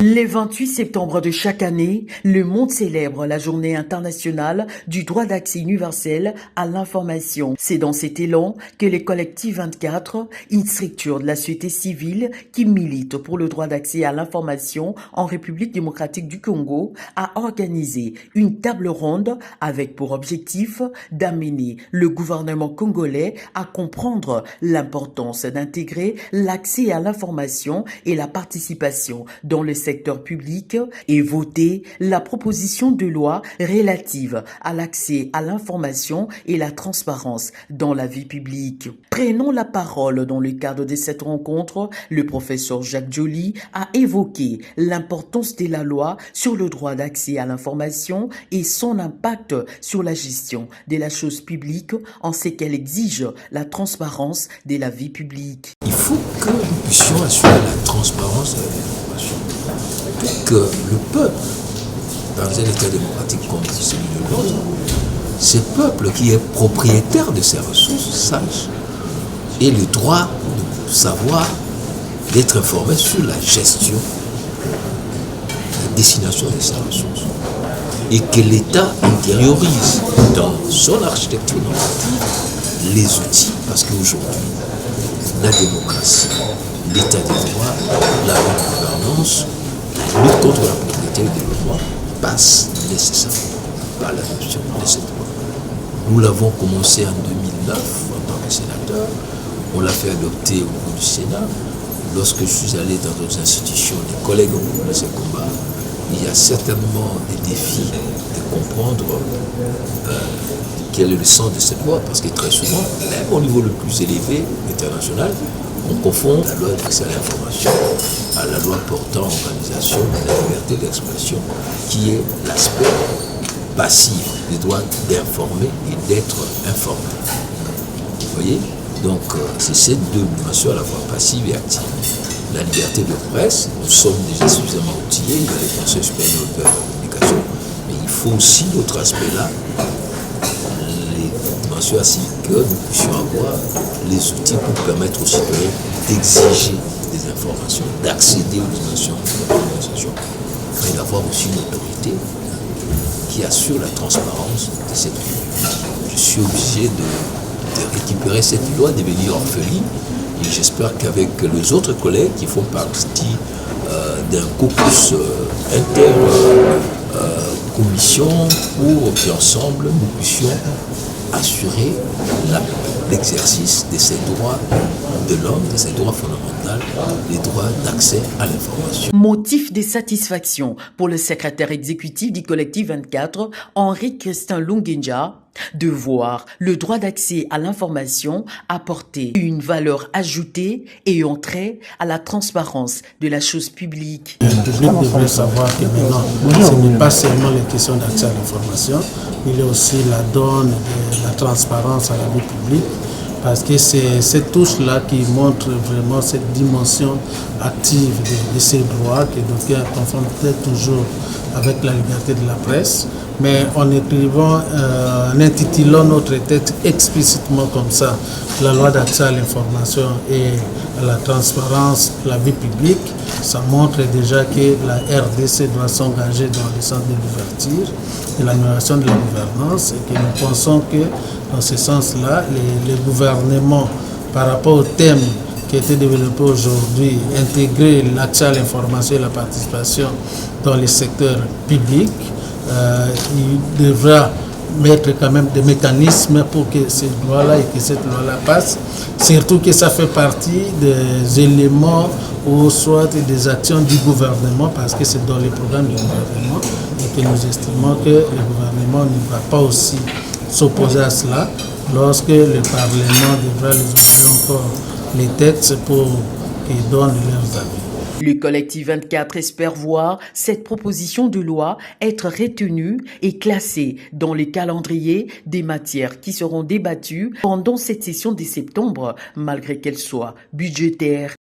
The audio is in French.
Les 28 septembre de chaque année, le monde célèbre la journée internationale du droit d'accès universel à l'information. C'est dans cet élan que les collectifs 24, une structure de la société civile qui milite pour le droit d'accès à l'information en République démocratique du Congo, a organisé une table ronde avec pour objectif d'amener le gouvernement congolais à comprendre l'importance d'intégrer l'accès à l'information et la participation dans le secteur public et voter la proposition de loi relative à l'accès à l'information et la transparence dans la vie publique. Prenons la parole dans le cadre de cette rencontre. Le professeur Jacques Joly a évoqué l'importance de la loi sur le droit d'accès à l'information et son impact sur la gestion de la chose publique en ce qu'elle exige la transparence de la vie publique. Il faut que nous puissions assurer la transparence de l'information. Que le peuple, dans un État démocratique comme celui de l'autre, ce peuple qui est propriétaire de ses ressources, sache, ait le droit de savoir, d'être informé sur la gestion, la destination de ses ressources. Et que l'État intériorise dans son architecture normative les outils, parce qu'aujourd'hui, la démocratie, l'état des droits, la bonne gouvernance, la lutte contre la propriété et le développement passe nécessairement par l'adoption de cette loi. Nous l'avons commencé en 2009 en tant que sénateur, on l'a fait adopter au niveau du Sénat. Lorsque je suis allé dans d'autres institutions, des collègues ont mené ce combat. Il y a certainement des défis de comprendre quel est le sens de cette loi, parce que très souvent, même au niveau le plus élevé international, on confond la loi d'accès à l'information à la loi portant organisation de la liberté d'expression, qui est l'aspect passif des droits d'informer et d'être informé. Vous voyez? Donc, c'est ces deux dimensions à la fois passive et active. La liberté de presse, nous sommes déjà suffisamment outillés, il y a les conseils supérieurs de la communication, mais il faut aussi d'autres aspects-là, les dimensions ainsi que nous puissions avoir les outils pour permettre aux citoyens d'exiger des informations, d'accéder aux dimensions de la communication, mais d'avoir aussi une autorité qui assure la transparence de cette loi. Je suis obligé de récupérer cette loi, de devenir orpheline. Et j'espère qu'avec les autres collègues qui font partie d'un caucus inter-commission pour qu'ensemble nous puissions assurer l'exercice de ces droits de l'homme, de ces droits fondamentaux, les droits d'accès à l'information. Motif de satisfaction pour le secrétaire exécutif du collectif 24, Henri-Christin Lungenja, de voir le droit d'accès à l'information apporter une valeur ajoutée et entrer à la transparence de la chose publique. Le public devrait savoir que maintenant, ce n'est pas seulement les questions d'accès à l'information, il y a aussi la donne de la transparence à la vie publique, parce que c'est cette touche-là qui montre vraiment cette dimension active de ces droits que d'aucuns confondent peut-être toujours avec la liberté de la presse. Mais en écrivant, en intitulant notre texte explicitement comme ça, la loi d'accès à l'information et à la transparence de la vie publique, ça montre déjà que la RDC doit s'engager dans le sens de l'ouverture et l'amélioration de la gouvernance, et que nous pensons que dans ce sens-là, les gouvernements, par rapport au thème qui a été développé aujourd'hui, intégrer l'accès à l'information et la participation dans les secteurs publics, il devra mettre quand même des mécanismes pour que cette loi-là et que cette loi-là passe, surtout que ça fait partie des éléments ou soit des actions du gouvernement, parce que c'est dans les programmes du gouvernement, et que nous estimons que le gouvernement ne va pas aussi s'opposer à cela lorsque le Parlement devra les ouvrir encore les textes pour qu'ils donnent leurs avis. Le collectif 24 espère voir cette proposition de loi être retenue et classée dans les calendriers des matières qui seront débattues pendant cette session de septembre, malgré qu'elle soit budgétaire.